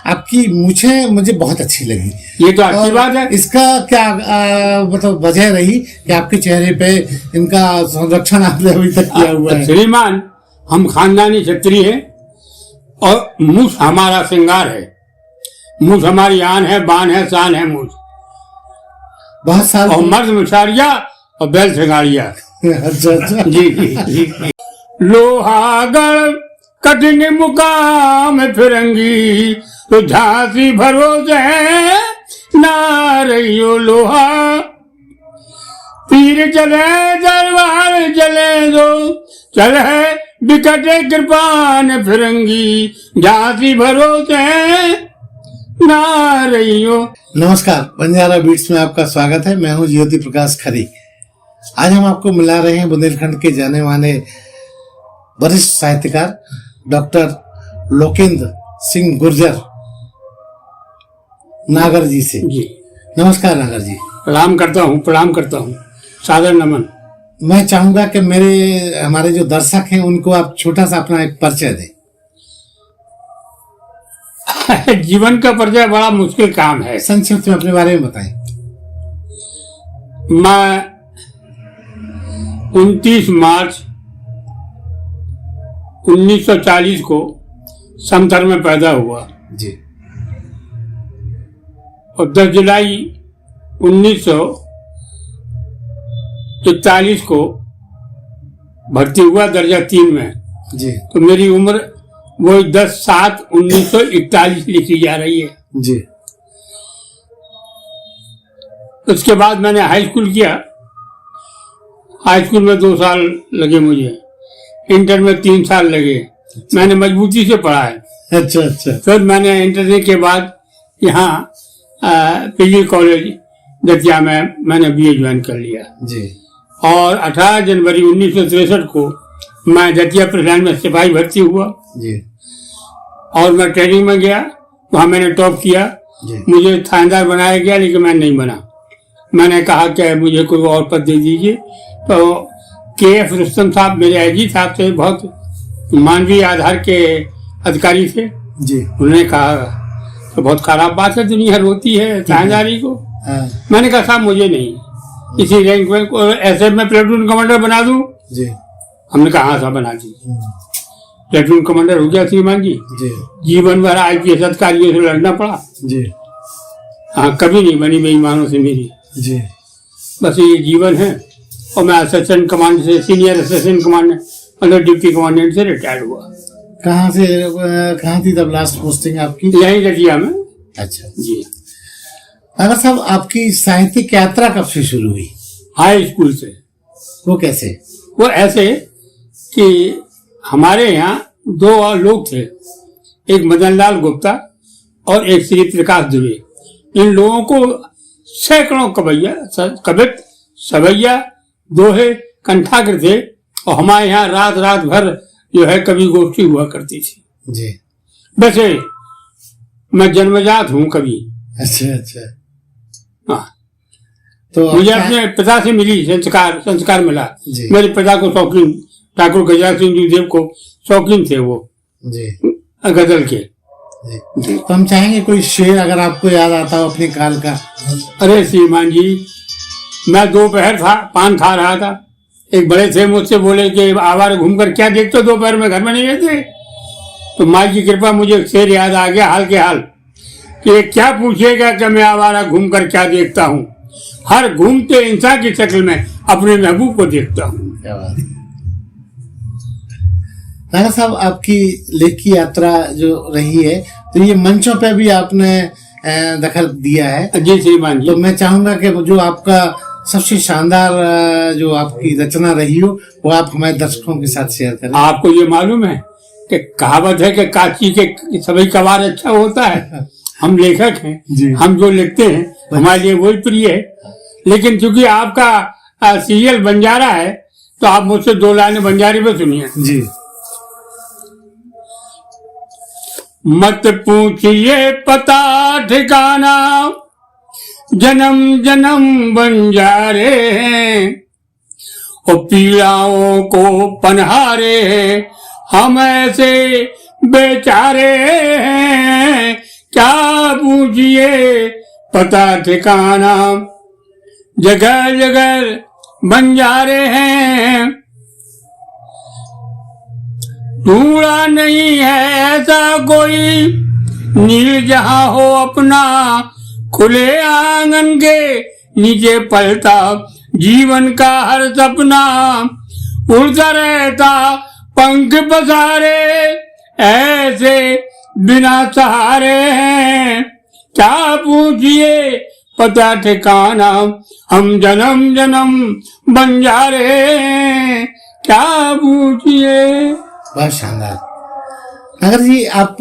आपकी मूछें मुझे बहुत अच्छी लगी। ये तो अच्छी बात है। इसका क्या मतलब वजह रही कि आपके चेहरे पे इनका संरक्षण आपने अभी तक किया हुआ है? श्रीमान, हम खानदानी क्षत्रिय हैं और मूछ हमारा श्रृंगार है। मूछ हमारी आन है, बान है, शान है मूछ। बहुत साल और मर्द मुछारिया और बैल श्रृंगारिया। अच्छा। जी। लोहागढ़ कठिन मुकाम फिरंगी, तो झांसी भरोसे ना रहियो लोहा। तीर चले दरबार चले दो, चल है बिकटे कृपान फिरंगी, झांसी भरोसे ना रहियो। नमस्कार, बंजारा बीट्स में आपका स्वागत है। मैं हूं ज्योति प्रकाश खरी। आज हम आपको मिला रहे हैं बुंदेलखंड के जाने माने वरिष्ठ साहित्यकार डॉक्टर लोकेंद्र सिंह गुर्जर नागर जी से। जी नमस्कार नागर जी। प्रणाम करता हूँ, सादर नमन। मैं चाहूंगा कि हमारे जो दर्शक हैं उनको आप छोटा सा अपना एक परिचय दें। जीवन का परिचय बड़ा मुश्किल काम है। संक्षिप्त में अपने बारे में बताएं। मैं 29 मार्च 1940 को समथर में पैदा हुआ जी, और 10 जुलाई 1941 को भर्ती हुआ दर्जा 3 में। जी, तो मेरी उम्र वो 10/7/1941 लिखी जा रही है। जी। उसके बाद मैंने हाई स्कूल किया। हाई स्कूल में 2 साल लगे मुझे, इंटर में 3 साल लगे। मैंने मजबूती से पढ़ा है। अच्छा। फिर मैंने इंटर के बाद यहाँ पीजी कॉलेज दतिया में मैंने बीए ज्वाइन कर लिया जी। और 18 जनवरी 1963 को मैं दतिया प्रेसिडेंट में सिपाही भर्ती हुआ जी। और मैं ट्रेनिंग में गया। वहाँ मैंने टॉप किया जी। मुझे थानेदार बनाया गया, लेकिन मैं नहीं बना। मैंने कहा कि मुझे कोई और पद दे दीजिए। तो KF रुस्तम साहब मेरे आईजी साहब से बहुत मानवीय आधार के अधिकारी थे। जी। उन्होंने कहा तो बहुत खराब बात है, दुनिया रोती है थानेदारी को। मैंने कहा साहब मुझे नहीं, इसी रैंक में ऐसे मैं प्लेटून कमांडर बना दूं। जी। हमने कहा हाँ साहब बना दीजिए। प्लेटून कमांडर हो गया श्रीमान जी। जी। जीवन भर IPS अधिकारियों से लड़ना पड़ा। जी। हाँ, कभी नहीं बनी बेईमानों से मेरी। जी। बस ये जीवन है। और मैं असिस्टेंट कमांडर से सीनियर असिस्टेंट कमांडर मतलब डिप्टी कमांडेंट से रिटायर्ड हुआ। कहाँ थी तब लास्ट पोस्टिंग आपकी? यहीं दतिया में। अच्छा जी। नागर साहब, आपकी साहित्यिक यात्रा कब से शुरू हुई? हाई स्कूल से। वो कैसे? वो ऐसे कि हमारे यहाँ 2 और लोग थे, एक मदनलाल गुप्ता और एक श्री प्रकाश दुबे। इन लोगों को सैकड़ों कवित सवैया दोहे कंठाग्र थे और हमारे यहाँ रात भर जो है कवि गोष्ठी हुआ करती थी। जी। वैसे मैं जन्मजात हूँ कवि। अच्छा। हाँ, तो मुझे अपने पिता से मिली संस्कार मिला। मेरे पिता को शौकीन, ठाकुर गजराज सिंह जी देव को शौकीन थे वो जी गजल के। जी। तो हम चाहेंगे कोई शेर अगर आपको याद आता हो अपने काल का। अरे श्रीमान जी, मैं दोपहर पान खा रहा था। एक बड़े थे मुझसे बोले कि आवारा घूमकर क्या देखते हो, दोपहर में घर में नहीं रहते। तो माँ की कृपा मुझे एक शेर याद आ गया हाल के हाल कि क्या पूछेगा कि मैं आवारा घूमकर क्या देखता हूँ, हर घूमते इंसान की शक्ल में अपने महबूब को देखता हूँ। क्या बात है नागर साहब, आपकी लेख की यात्रा जो रही है तो ये मंचों पे भी आपने दखल दिया है। जी श्रीमान जी। तो मैं चाहूंगा कि जो आपका सबसे शानदार जो आपकी रचना रही हो वो आप हमारे दर्शकों के साथ शेयर करें। आपको ये मालूम है कि कहावत है कि काची के सभी कवार अच्छा होता है। हम लेखक हैं, हम जो लिखते हैं हमारे लिए वही प्रिय है। लेकिन चूंकि आपका सीरियल बंजारा है तो आप मुझसे 2 लाइनें बंजारी में सुनिए। जी। मत पूछिए पता ठिकाना, जन्म जन्म बंजारे हैं, और पीड़ाओं को पनहारे हैं, हम ऐसे बेचारे हैं, क्या पूछिए पता ठिकाना, जगह जगह बंजारे हैं, ढूंढा नहीं है ऐसा कोई नील जहां हो अपना, खुले आंगन के नीचे पलता जीवन का हर सपना, उड़ता रहता पंख पसारे ऐसे बिना सहारे हैं, क्या पूछिए पता ठिकाना, हम जन्म जन्म बंजारे हैं, क्या पूछिए। बहुत शानदार। नगर जी, आप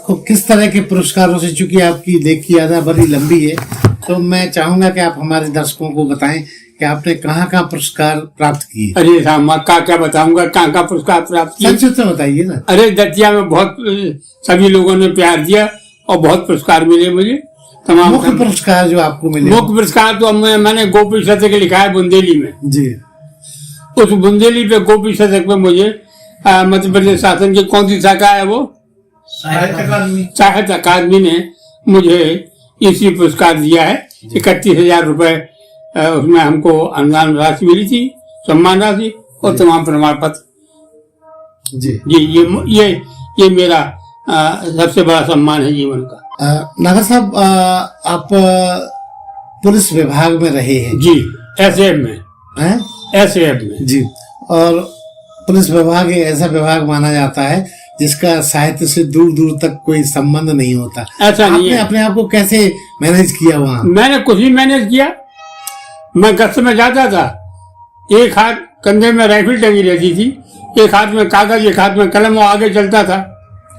को किस तरह के पुरस्कारों से, चूंकि आपकी लेख की यात्रा बड़ी लंबी है, तो मैं चाहूंगा कि आप हमारे दर्शकों को बताएं कि आपने कहाँ पुरस्कार प्राप्त किए। अरे राम, क्या बताऊंगा, कहाँ पुरस्कार प्राप्त किए। सच तो बताइए ना। अरे दतिया में बहुत सभी लोगों ने प्यार दिया और बहुत पुरस्कार मिले मुझे। तमाम मुख्य पुरस्कार जो आपको मिले? मुख्य पुरस्कार तो मैंने गोपी शतक लिखा है बुंदेली में जी। उस बुंदेली पे गोपी शतक पे मुझे मध्य प्रदेश शासन की कौन सी शाखा है वो, साहित्य अकादमी ने मुझे इसी पुरस्कार दिया है। 31,000 रुपए उसमें हमको अनुदान राशि मिली थी, सम्मान राशि और तमाम प्रमाण पत्र। जी, ये मेरा सबसे बड़ा सम्मान है जीवन का। नागर साहब, आप पुलिस विभाग में रहे हैं? जी, एसएएफ में। हैं? एसएएफ में जी। और पुलिस विभाग एक ऐसा विभाग माना जाता है जिसका साहित्य से दूर दूर तक कोई संबंध नहीं होता। ऐसा नहीं है। अपने आप को कैसे मैनेज किया वहाँ? मैंने कुछ ही मैनेज किया। मैं गश्त में जाता था, एक हाथ कंधे में राइफल टंगी रहती थी, एक हाथ में कागज, एक हाथ में कलम, और आगे चलता था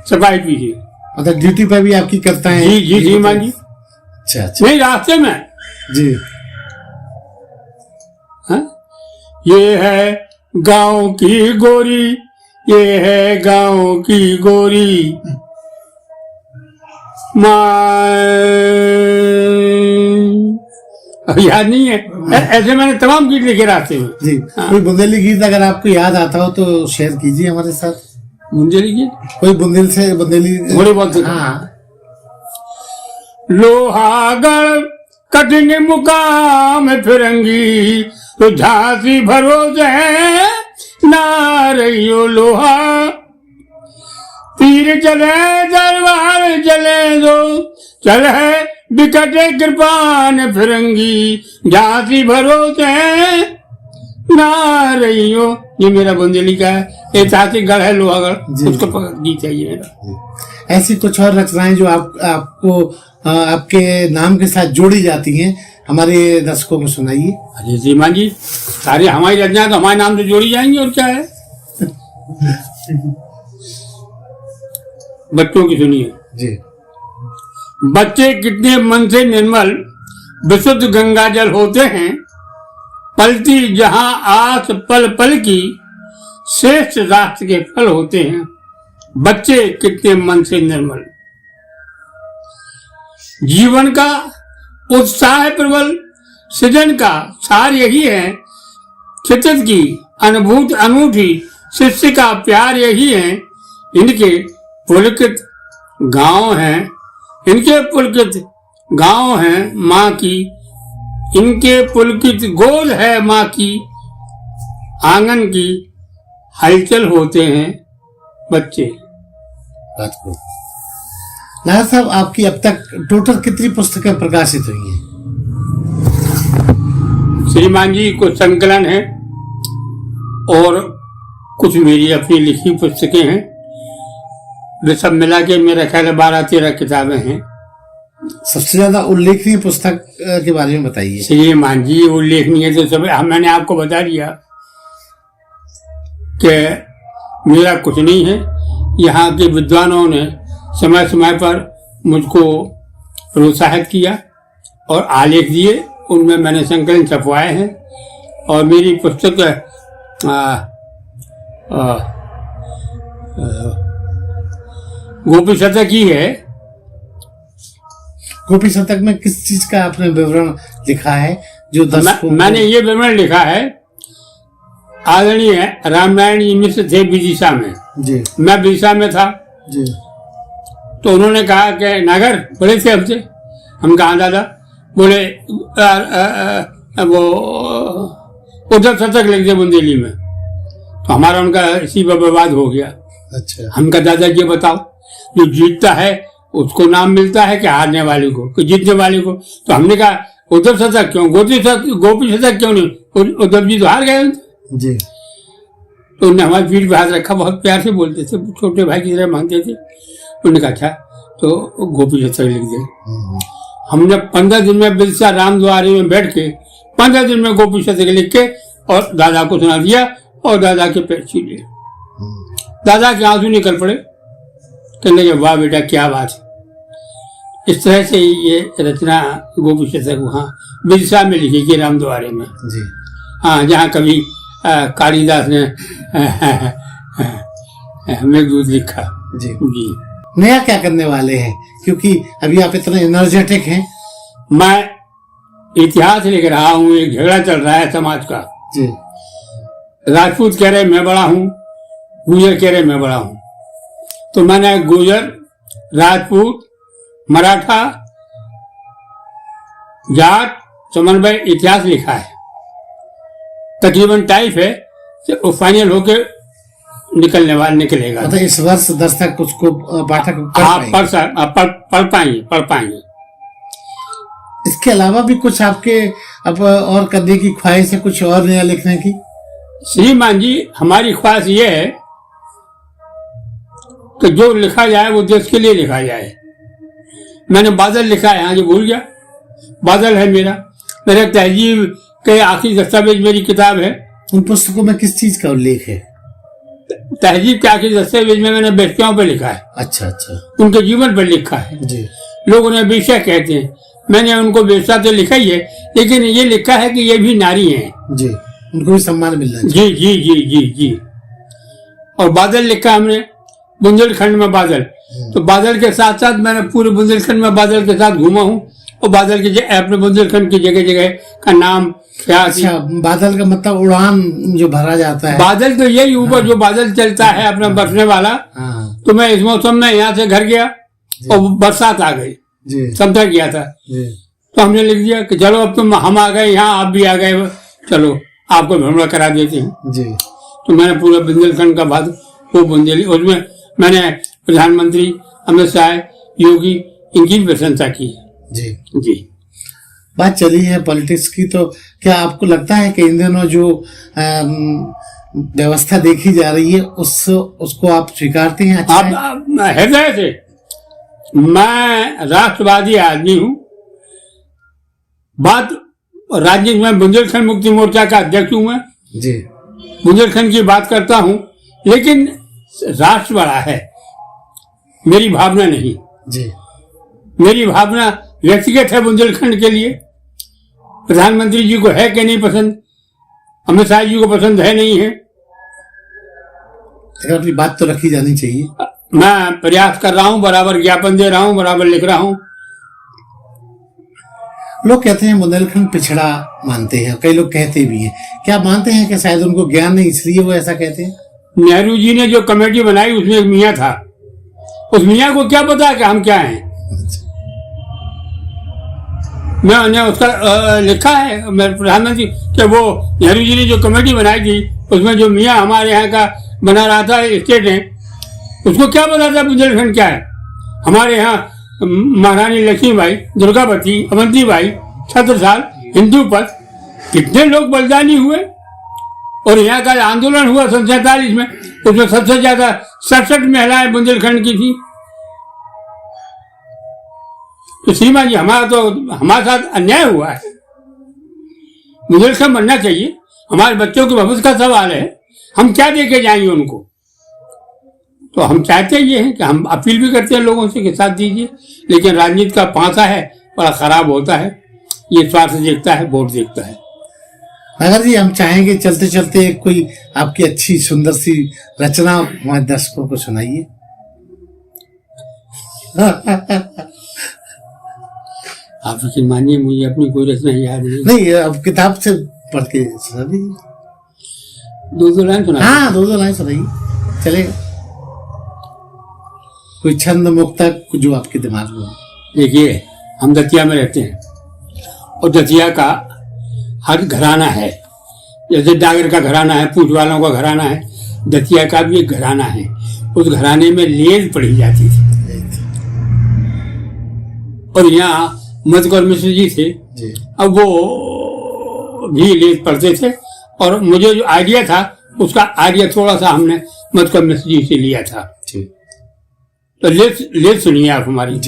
सिपाही पीछे। मतलब ड्यूटी पे भी आपकी करता है? जी मान जी। अच्छा। नहीं, रास्ते में जी। हाँ? ये है गांव की गोरी, ये है गांव की गोरी, याद नहीं है। ऐसे मैंने तमाम गीत लिखे रास्ते में। जी। हाँ। कोई बुंदेली गीत अगर आपको याद आता हो तो शेयर कीजिए हमारे साथ। बुंदेली गीत? कोई बुंदेली थोड़ी बहुत। हाँ। लोहागढ़ कठिन मुकाम फिरंगी, तो झांसी भरोसे है ना रहियो लोहा, तीर चले दरबार चले दो, चल है बिकटे कृपान फिरंगी, झांसी भरोसे है ना रहियो। ये मेरा बुंदेली का है, ऐतिहासिक गढ़ है लोहागढ़, उसको गीत है ये मेरा। ऐसी कुछ और रचनाएं जो आपको आपके नाम के साथ जोड़ी जाती हैं, हमारे दर्शकों को सुनाइए। अरे सीमा जी, सारी हमारी रचनाएं तो हमारे नाम से जोड़ी जाएंगी, और क्या है। बच्चों की सुनिए जी। बच्चे कितने मन से निर्मल विशुद्ध गंगा जल होते हैं, पलती जहां आस पल पल की श्रेष्ठ राष्ट्र के फल होते हैं। बच्चे कितने मन से निर्मल, जीवन का उत्साह प्रबल, सृजन का सार यही है, चित्त की अनुभूत अनूठी शिष्य का प्यार यही है। इनके पुलकित गांव हैं, इनके पुलकित गांव हैं माँ की, इनके पुलकित गोद है माँ की, आंगन की हलचल होते हैं बच्चे। नागर साहब, आपकी अब तक टोटल कितनी पुस्तकें प्रकाशित हुई हैं? श्रीमान जी, कुछ संकलन है और कुछ मेरी अपनी लिखी पुस्तकें हैं। वे सब मिला के मेरा ख्याल 12-13 किताबें हैं। सबसे ज्यादा उल्लेखनीय पुस्तक के बारे में बताइए। श्रीमान जी, उल्लेखनीय तो सब मैंने आपको बता दिया कि मेरा कुछ नहीं है। यहाँ के विद्वानों ने समय समय पर मुझको प्रोत्साहित किया और आलेख दिए, उनमें मैंने संकलन छपवाए हैं। और मेरी पुस्तक गोपी शतक ही है। गोपी शतक में किस चीज का आपने विवरण लिखा है जो मैंने ये विवरण लिखा है, आदरणीय रामनारायण जी मिश्र थे विदिशा में जी। मैं विदिशा में था जी। तो उन्होंने कहा कि नागर बड़े थे हमसे, हम कहा दादा, बोले वो उधर शतक लिख दे बुंदेली में। तो हमारा उनका इसी पर विवाद हो गया। अच्छा। हम कहा दादा ये बताओ, जो जीतता है उसको नाम मिलता है कि हारने वाले को, कि जीतने वाले को? तो हमने कहा उद्धव शतक क्यों, गोपी शतक क्यों नहीं? उद्धव जी तो हार गए जी। तो उन्होंने हमारी पीठ पे हाथ रखा, बहुत प्यार से बोलते थे, छोटे भाई की तरह मानते थे। उन्होंने कहा अच्छा तो गोपी शतक लिख दे। हमने 15 दिन में बिरसा रामद्वारी में बैठ के 15 दिन में गोपी शतक लिख के और दादा को सुना दिया और दादा के पैर छू लिए। दादा के आंसू निकल पड़े, कहने लगे वाह बेटा क्या बात है। इस तरह से ये रचना गोपी शतक वहाँ बिरसा में लिखी गई रामद्वारे में जी। हाँ, जहाँ कभी कालिदास ने मेघदूत लिखा। जी जी। नया क्या करने वाले हैं, क्योंकि अभी आप इतने एनर्जेटिक हैं? मैं इतिहास लिख रहा हूँ, एक झगड़ा चल रहा है समाज का। जी। राजपूत कह रहे मैं बड़ा हूँ, गुजर कह रहे मैं बड़ा हूँ। तो मैंने गुजर, राजपूत, मराठा, जाट समन्वय इतिहास लिखा है। तकरीबन टाइप है तो फाइनल होके निकलेगा। मतलब इस वर्ष दर्शक उसको पाठक पढ़ पाएंगे। इसके अलावा भी कुछ आपके अब और करने की ख्वाहिश है, कुछ और नया लिखने की? श्रीमान जी, हमारी ख्वाहिश ये है कि जो लिखा जाए वो देश के लिए लिखा जाए। मैंने बादल लिखा है, आज भूल गया, बादल है मेरा तहजीब के आखिरी दस्तावेज मेरी किताब है। उन पुस्तकों में किस चीज का उल्लेख है? तहजीब के आखिरी दस्तावेज में मैंने बेटियों पर लिखा है। अच्छा। उनके जीवन पर लिखा है जी। लोग उन्हें बेशा कहते हैं, मैंने उनको बेशा तो लिखा ही है, लेकिन ये लिखा है कि ये भी नारी हैं। जी, उनको भी सम्मान मिलना चाहिए। जी जी जी जी जी। और बादल लिखा हमने, बुंदेलखंड में बादल। तो बादल के साथ साथ मैंने पूरे बुंदेलखंड में बादल के साथ घूमा हूँ और बादल के अपने बुंदेलखंड की जगह जगह का नाम क्या। अच्छा, बादल का मतलब उड़ान जो भरा जाता है। बादल तो यही ऊपर जो बादल चलता है अपना बरसने वाला। तो मैं इस मौसम में यहाँ से घर गया और बरसात आ गई, समझा गया था। तो हमने लिख दिया कि चलो अब तुम, हम आ गए यहाँ, आप भी आ गए, चलो आपको भ्रमण करा देते हैं। तो मैंने पूरा बुंदेलखंड का बाद वो बुंदेली, उसमें मैंने प्रधानमंत्री अमित शाह, योगी, इनकी प्रशंसा की। जी। बात चली है पॉलिटिक्स की, तो क्या आपको लगता है कि इन दिनों जो व्यवस्था देखी जा रही है उसको आप स्वीकारते हैं? अच्छा आप हृदय से, मैं राष्ट्रवादी आदमी हूँ। बात राज्य में बुंदेलखंड मुक्ति मोर्चा का अध्यक्ष हूँ मैं जी। बुंदेलखंड की बात करता हूँ, लेकिन राष्ट्र बड़ा है, मेरी भावना नहीं जी। मेरी भावना व्यक्तिगत है बुंदेलखंड के लिए। प्रधानमंत्री जी को है कि नहीं पसंद, अमित शाह जी को पसंद है नहीं है, अपनी बात तो रखी जानी चाहिए। मैं प्रयास कर रहा हूँ, बराबर ज्ञापन दे रहा हूँ, बराबर लिख रहा हूँ। लोग कहते हैं बुंदेलखंड पिछड़ा मानते हैं, कई लोग कहते भी हैं। क्या मानते हैं कि शायद उनको ज्ञान नहीं इसलिए वो ऐसा कहते हैं? नेहरू जी ने जो कमेटी बनाई उसमें एक मियाँ था, उस मियाँ को क्या पता कि हम क्या हैं? मैंने उसका लिखा है, मेरे प्रधानमंत्री कि वो नेहरू जी ने जो कमेटी बनाई थी उसमें जो मियाँ हमारे यहाँ का बना रहा था स्टेट है, उसको क्या पता था बुंदेलखंड क्या है? हमारे यहाँ महारानी लक्ष्मीबाई, दुर्गावती, अवंतीबाई, छत्रसाल, हिंदू पर कितने लोग बलिदानी हुए। और यहाँ का आंदोलन हुआ सन 47 में, उसमें सबसे ज्यादा 67 महिलाएं बुंदेलखंड की थी। तो श्रीमान जी, हमारे साथ अन्याय हुआ है। बुंदेलखंड बनना चाहिए, हमारे बच्चों के भविष्य का सवाल है, हम क्या देके जाएंगे उनको? तो हम चाहते ये हैं कि हम अपील भी करते हैं लोगों से कि साथ दीजिए, लेकिन राजनीति का पांसा है, बड़ा खराब होता है, ये स्वार्थ देखता है, वोट देखता है। नगर जी, हम चाहेंगे चलते चलते कोई आपकी अच्छी सुंदर सी रचना हमारे दर्शकों को सुनाइए। आप यकीन मानिए, मुझे अपनी कोई रचना याद नहीं, अब किताब से पढ़ के सुना दीजिए। 2 लाइन सुना। हाँ, 2 लाइन सुनाइए, चलेगा। कोई छंद मुक्ता जो आपके दिमाग में हो? देखिए, हम दतिया में रहते हैं और दतिया का हर घराना है, जैसे डागर का घराना है, पूछ वालों का घराना है, दतिया का भी एक घराना है। उस घराने में लेज पढ़ी जाती थी और यहाँ मधुकर मिश्र जी थे, अब वो भी लेज पढ़ते थे और मुझे जो आइडिया था उसका आइडिया थोड़ा सा हमने मधुकर मिश्र जी से लिया था। तो लेज सुनिए आप हमारी।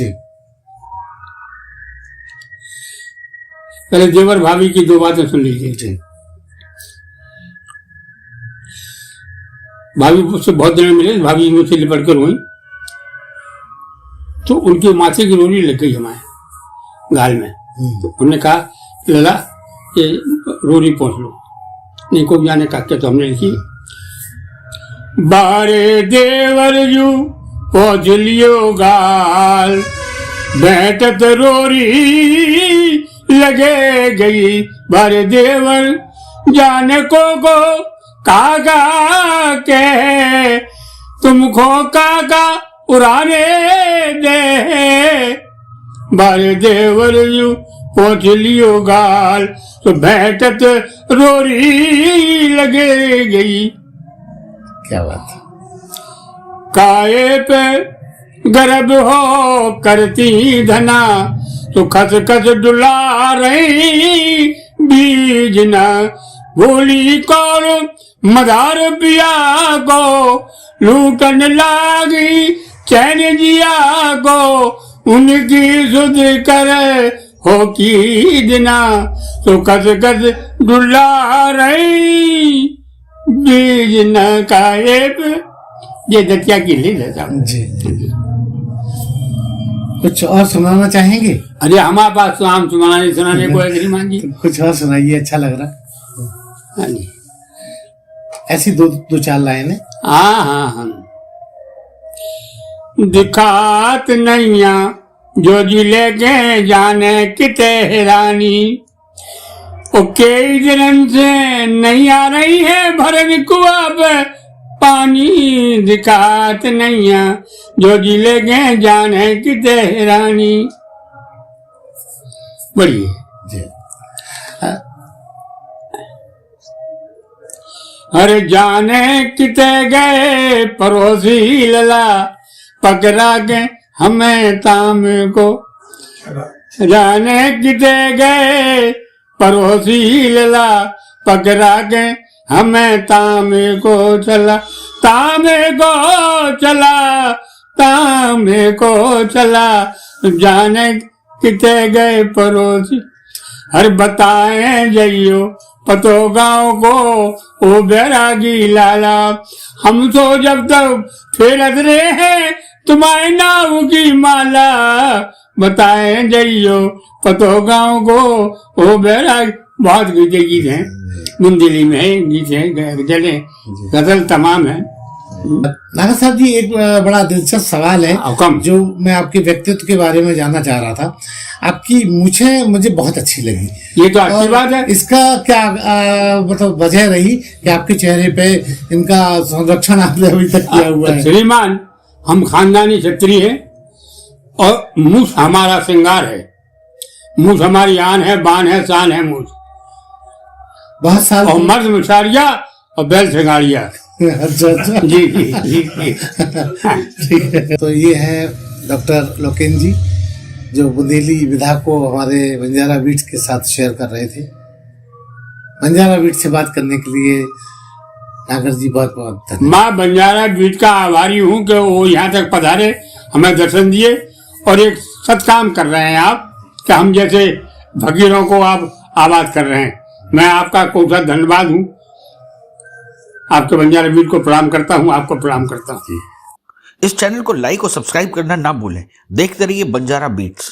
पहले देवर भाभी की 2 बातें सुन लीजिए। भाभी मुझसे बहुत दिन में मिले, भाभी मुझसे लिपट कर रोई तो उनके माथे की रोली लग गई हमारे गाल में। तो उन्होंने कहा लला ये रोली पहुंच लो, नहीं को जाने का क्या। तो हमने लिखी, बारे देवर जू पहुंच लियो गाल, बैठत रोरी लगे गई, बारे देवर जाने को कागा के तुमको कागा उड़ाने दे, बारे देवर यू पहुंच लियो गाल, तो बैठत रोरी लगे गई। क्या बात है। काये पे गर्भ हो करती धना, तो खस खस डुला रही बीज न, भूली कौन मदार पिया को, लूटन लागी चैन जिया को, उनकी सुध करे हो की दिना, तो कस कस डुला रही बीज न काये पे। ये दतिया की लीड है साहब जी। कुछ और सुनाना चाहेंगे? अरे हमारे पास तो आम सुनाने को है श्रीमान जी। कुछ और सुनाइए, अच्छा लग रहा। हाँ जी, ऐसी दो चार लाइनें। हाँ। दिखात नैया जो जिले के जाने किते हैरानी, ओ कई दिनों से नहीं आ रही है भरन कुआ पे पानी, दिखात नैया जो जिले के जाने किते हैरानी। बढ़िए जी। अरे जाने किते गए पड़ोसी लला, पकड़ा के हमें ताम को, जाने किते गए पड़ोसी लला, पकड़ा के हमें ताम को चला, तामे को चला, तामे को चला, जाने किते गए पड़ोसी। हर बताए जइयो पतो गाँव को, ओ बैरागी लाला, हम तो जब तक फेरत रहे हैं तुम्हारे नाव की माला, बताए जइयो पतो गाँव को, ओ बैरागी। बहुत गीत हैं, बुंदेली में है गीत है, गजल है, गजल तमाम है। नागर साहब जी, एक बड़ा दिलचस्प सवाल है जो मैं आपके व्यक्तित्व के बारे में जानना चाह रहा था। आपकी मूछें मुझे बहुत अच्छी लगी। ये तो अच्छी बात है। इसका क्या मतलब वजह रही कि आपके चेहरे पे इनका संरक्षण आपने अभी तक किया हुआ है? श्रीमान, हम खानदानी क्षत्रिय है और मूछ हमारा श्रृंगार है, मूछ हमारी आन है, बान है, शान है मूछ। बहुत साल और मर्द मुशारिया और बैल श्रृंगारिया। अच्छा। जी जी जी। ठीक है। तो ये है डॉक्टर लोकेन जी, जो बुंदेली विधा को हमारे बंजारा बीट्स के साथ शेयर कर रहे थे। बंजारा बीट से बात करने के लिए नागर जी बहुत बहुत धन्यवाद। माँ बंजारा बीट का आभारी हूँ कि वो यहाँ तक पधारे, हमें दर्शन दिए और एक सत्काम कर रहे हैं आप, कि हम जैसे फकीरों को आप आबाद कर रहे हैं। मैं आपका कोसा धन्यवाद हूँ, आपके बंजारा बीट को प्रणाम करता हूँ, आपको प्रणाम करता हूँ। इस चैनल को लाइक और सब्सक्राइब करना ना भूलें। देखते रहिए बंजारा बीट्स।